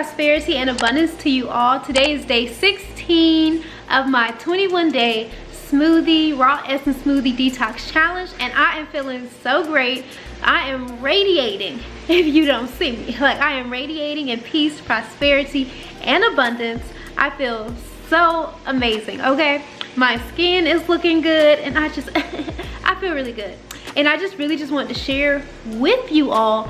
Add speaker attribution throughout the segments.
Speaker 1: prosperity, and abundance to you all. Today is day 16 of my 21-day smoothie, raw essence smoothie detox challenge, and I am feeling so great. I am radiating, if you don't see me. Like, I am radiating in peace, prosperity, and abundance. I feel so amazing, okay? My skin is looking good, and I feel really good. And I really just wanted to share with you all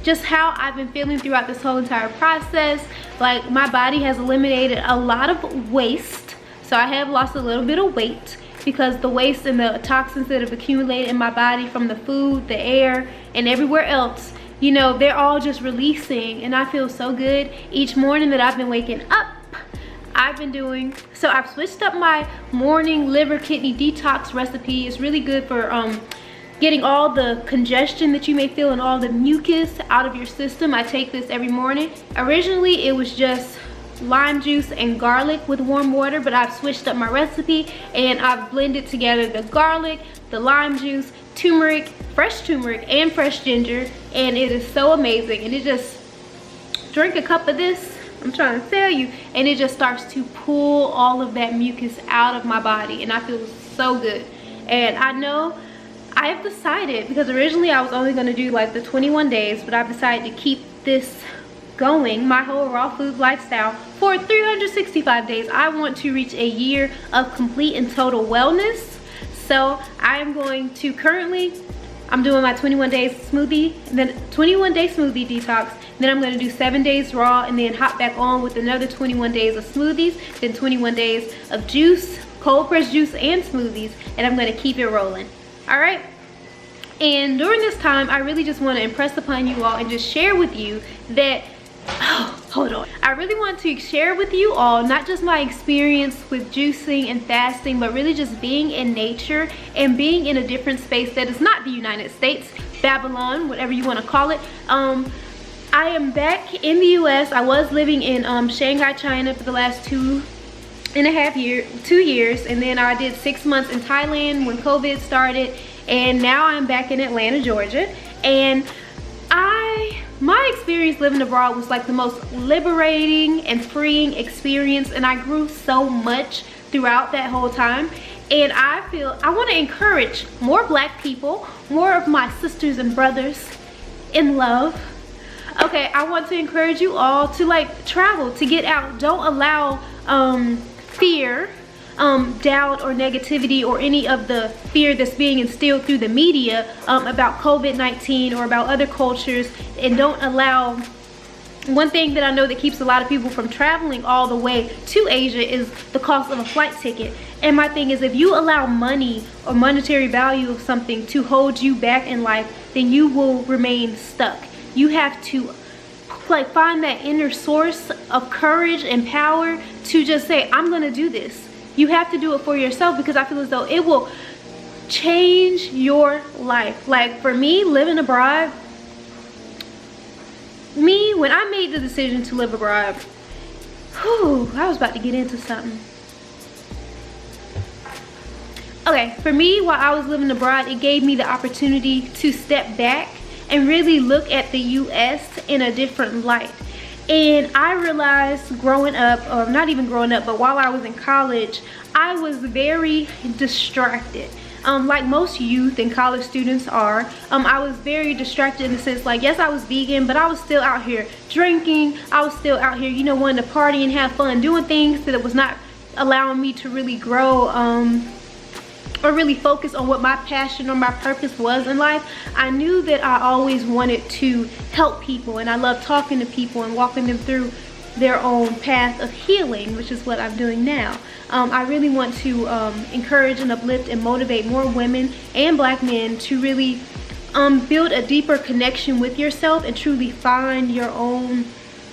Speaker 1: just how I've been feeling throughout this whole entire process. Like, my body has eliminated a lot of waste. So I have lost a little bit of weight because the waste and the toxins that have accumulated in my body from the food, the air, and everywhere else, you know, they're all just releasing, and I feel so good each morning that I've been waking up. I've been doing, so I've switched up my morning liver kidney detox recipe. It's really good for getting all the congestion that you may feel and all the mucus out of your system. I take this every morning. Originally it was just lime juice and garlic with warm water, but I've switched up my recipe and I've blended together the garlic, the lime juice, turmeric, and fresh ginger, and it is so amazing. And it just, drink a cup of this, I'm trying to tell you, and it just starts to pull all of that mucus out of my body, and I feel so good. And I know I have decided, because originally I was only going to do like the 21 days, but I've decided to keep this going, my whole raw food lifestyle, for 365 days. I want to reach a year of complete and total wellness. So I am going to I'm doing my 21 days smoothie, then 21 day smoothie detox. Then I'm going to do 7 days raw and then hop back on with another 21 days of smoothies, then 21 days of juice, cold pressed juice and smoothies, and I'm going to keep it rolling. All right. And during this time, I really just want to impress upon you all and just share with you that, hold on. I really want to share with you all not just my experience with juicing and fasting, but really just being in nature and being in a different space that is not the United States, Babylon, whatever you want to call it. I am back in the US. I was living in Shanghai, China for the last 2 years, and then I did 6 months in Thailand when COVID started, and now I'm back in Atlanta, Georgia. And my experience living abroad was like the most liberating and freeing experience, and I grew so much throughout that whole time. And I feel I want to encourage more Black people, more of my sisters and brothers in love. Okay, I want to encourage you all to like travel, to get out. Don't allow fear, doubt, or negativity, or any of the fear that's being instilled through the media about COVID-19 or about other cultures. And don't allow, one thing that I know that keeps a lot of people from traveling all the way to Asia is the cost of a flight ticket. And my thing is, if you allow money or monetary value of something to hold you back in life, then you will remain stuck. You have to like find that inner source of courage and power to just say, I'm gonna do this. You have to do it for yourself, because I feel as though it will change your life. Like for me, living abroad, when I made the decision to live abroad, I was about to get into something. Okay, for me, while I was living abroad, it gave me the opportunity to step back and really look at the US in a different light. And I realized growing up, or not even growing up, but while I was in college, I was very distracted. Like most youth and college students are, I was very distracted in the sense, like, yes, I was vegan, but I was still out here drinking. I was still out here, you know, wanting to party and have fun, doing things that was not allowing me to really grow, or really focus on what my passion or my purpose was in life. I knew that I always wanted to help people, and I love talking to people and walking them through their own path of healing, which is what I'm doing now. I really want to encourage and uplift and motivate more women and Black men to really build a deeper connection with yourself and truly find your own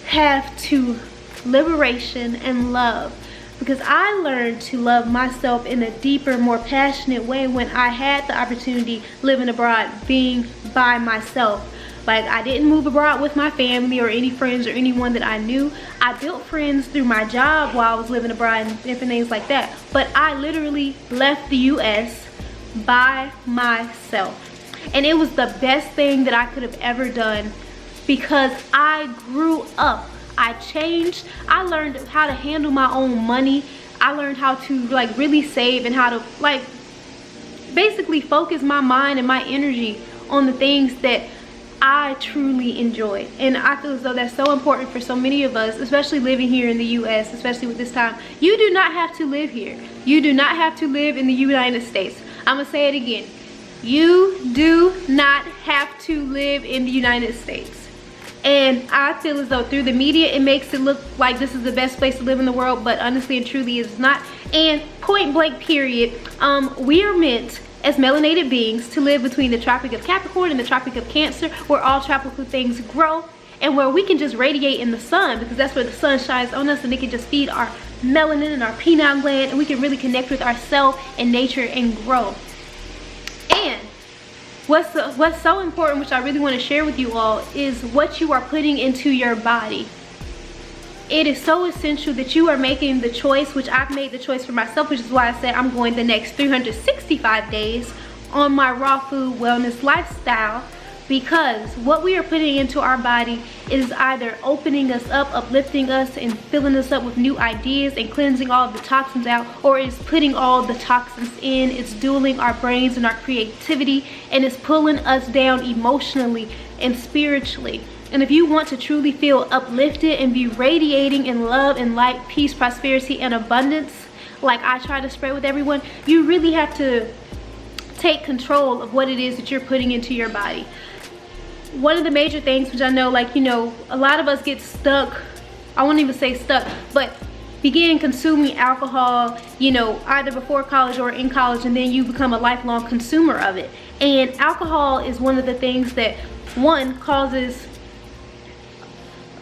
Speaker 1: path to liberation and love. Because I learned to love myself in a deeper, more passionate way when I had the opportunity living abroad, being by myself. Like, I didn't move abroad with my family or any friends or anyone that I knew. I built friends through my job while I was living abroad and different things like that. But I literally left the US by myself. And it was the best thing that I could have ever done, because I grew up. I changed. I learned how to handle my own money. I learned how to like really save and how to like basically focus my mind and my energy on the things that I truly enjoy. And I feel as though that's so important for so many of us, especially living here in the US, especially with this time. You do not have to live here. You do not have to live in the United States. I'm gonna say it again. You do not have to live in the United States. And I feel as though through the media, it makes it look like this is the best place to live in the world, but honestly and truly it's not. And point blank period, we are meant as melanated beings to live between the Tropic of Capricorn and the Tropic of Cancer, where all tropical things grow and where we can just radiate in the sun, because that's where the sun shines on us and it can just feed our melanin and our pineal gland, and we can really connect with ourselves and nature and grow. And what's so important, which I really want to share with you all, is what you are putting into your body. It is so essential that you are making the choice, which I've made the choice for myself, which is why I said I'm going the next 365 days on my raw food wellness lifestyle, because what we are putting into our body is either opening us up, uplifting us, and filling us up with new ideas and cleansing all of the toxins out, or it's putting all the toxins in. It's dueling our brains and our creativity, and it's pulling us down emotionally and spiritually. And if you want to truly feel uplifted and be radiating in love and light, peace, prosperity, and abundance, like I try to spread with everyone, you really have to take control of what it is that you're putting into your body. One of the major things, which I know, like, you know, a lot of us get stuck, I won't even say stuck, but begin consuming alcohol, you know, either before college or in college, and then you become a lifelong consumer of it. And alcohol is one of the things that, one, causes,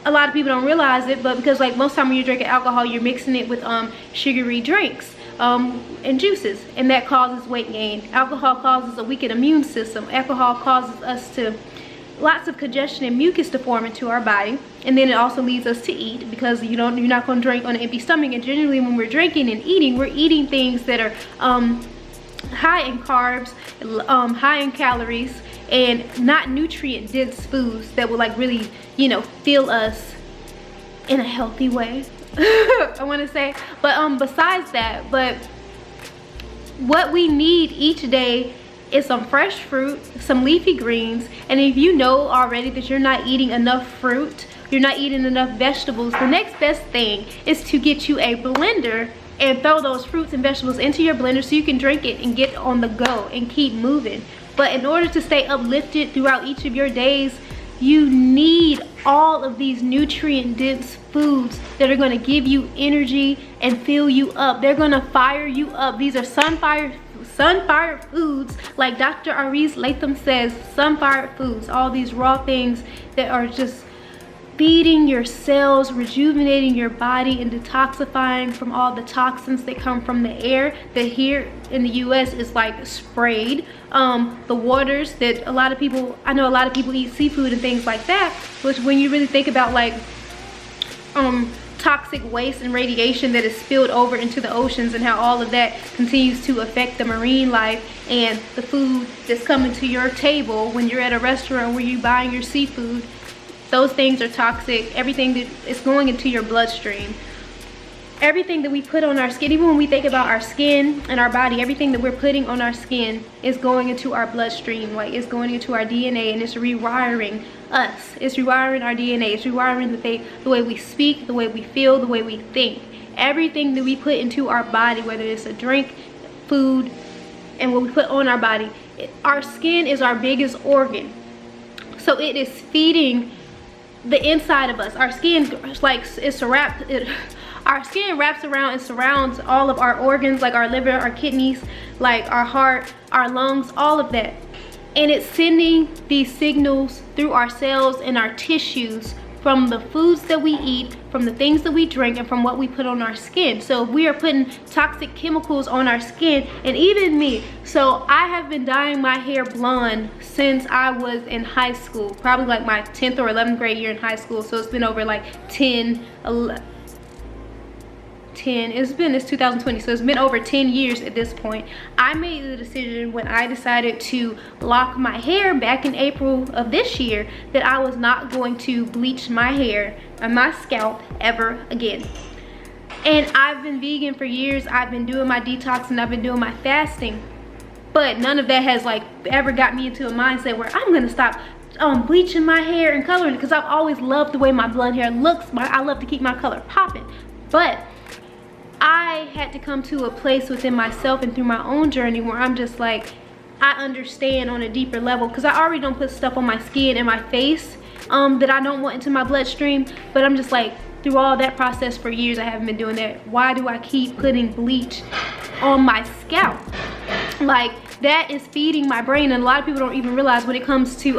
Speaker 1: a lot of people don't realize it, but because like most time when you're drinking alcohol, you're mixing it with sugary drinks and juices, and that causes weight gain. Alcohol causes a weakened immune system. Alcohol causes us to lots of congestion and mucus to form into our body, and then it also leads us to eat, because you're not going to drink on an empty stomach. And generally when we're drinking and eating, we're eating things that are high in carbs, high in calories, and not nutrient dense foods that will like really, you know, fill us in a healthy way. I want to say, but besides that, but what we need each day is some fresh fruit, some leafy greens. And if you know already that you're not eating enough fruit, you're not eating enough vegetables, the next best thing is to get you a blender and throw those fruits and vegetables into your blender so you can drink it and get on the go and keep moving. But in order to stay uplifted throughout each of your days, you need all of these nutrient dense foods that are going to give you energy and fill you up. They're going to fire you up. These are sunfire foods, like Dr. Aris Latham says, sunfire foods. All these raw things that are just feeding your cells, rejuvenating your body, and detoxifying from all the toxins that come from the air that here in the US is like sprayed. The waters that I know a lot of people eat seafood and things like that, which when you really think about like toxic waste and radiation that is spilled over into the oceans, and how all of that continues to affect the marine life and the food that's coming to your table when you're at a restaurant where you're buying your seafood. Those things are toxic. Everything that is going into your bloodstream, everything that we put on our skin, even when we think about our skin and our body, everything that we're putting on our skin is going into our bloodstream, like it's going into our DNA, and it's rewiring us. It's rewiring our DNA. It's rewiring the way we speak, the way we feel, the way we think. Everything that we put into our body, whether it's a drink, food, and what we put on our body, our skin is our biggest organ. So it is feeding the inside of us. Our skin, like, our skin wraps around and surrounds all of our organs, like our liver, our kidneys, like our heart, our lungs, all of that. And it's sending these signals through our cells and our tissues from the foods that we eat, from the things that we drink, and from what we put on our skin. So we are putting toxic chemicals on our skin, and even me. So I have been dyeing my hair blonde since I was in high school, probably like my 10th or 11th grade year in high school. So it's been over like 10, it's 2020, so it's been over 10 years at this point. I made the decision when I decided to lock my hair back in April of this year that I was not going to bleach my hair and my scalp ever again. And I've been vegan for years. I've been doing my detox and I've been doing my fasting, but none of that has like ever got me into a mindset where I'm gonna stop bleaching my hair and coloring, because I've always loved the way my blonde hair looks. I love to keep my color popping, but I had to come to a place within myself and through my own journey where I'm just like, I understand on a deeper level, because I already don't put stuff on my skin and my face that I don't want into my bloodstream, but I'm just like, through all that process for years I haven't been doing that. Why do I keep putting bleach on my scalp? Like, that is feeding my brain, and a lot of people don't even realize when it comes to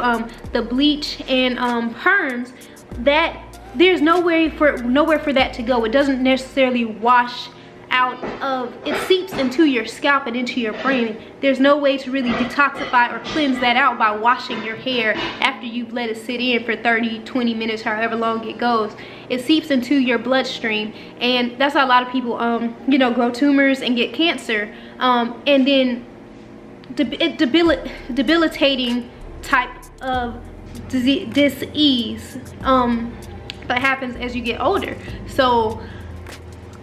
Speaker 1: the bleach and perms, that there's nowhere for that to go. It doesn't necessarily wash out of, it seeps into your scalp and into your brain. There's no way to really detoxify or cleanse that out by washing your hair after you've let it sit in for 30-20 minutes, however long it goes. It seeps into your bloodstream, and that's why a lot of people you know, grow tumors and get cancer, and then debilitating type of disease that happens as you get older. So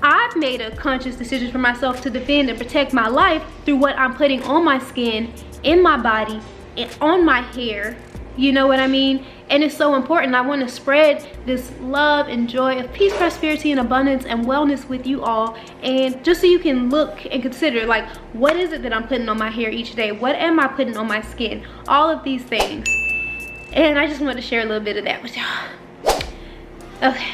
Speaker 1: I've made a conscious decision for myself to defend and protect my life through what I'm putting on my skin, in my body, and on my hair. You know what I mean? And it's so important. I want to spread this love and joy of peace, prosperity, and abundance and wellness with you all. And just so you can look and consider, like, what is it that I'm putting on my hair each day? What am I putting on my skin? All of these things. And I just wanted to share a little bit of that with y'all. Okay.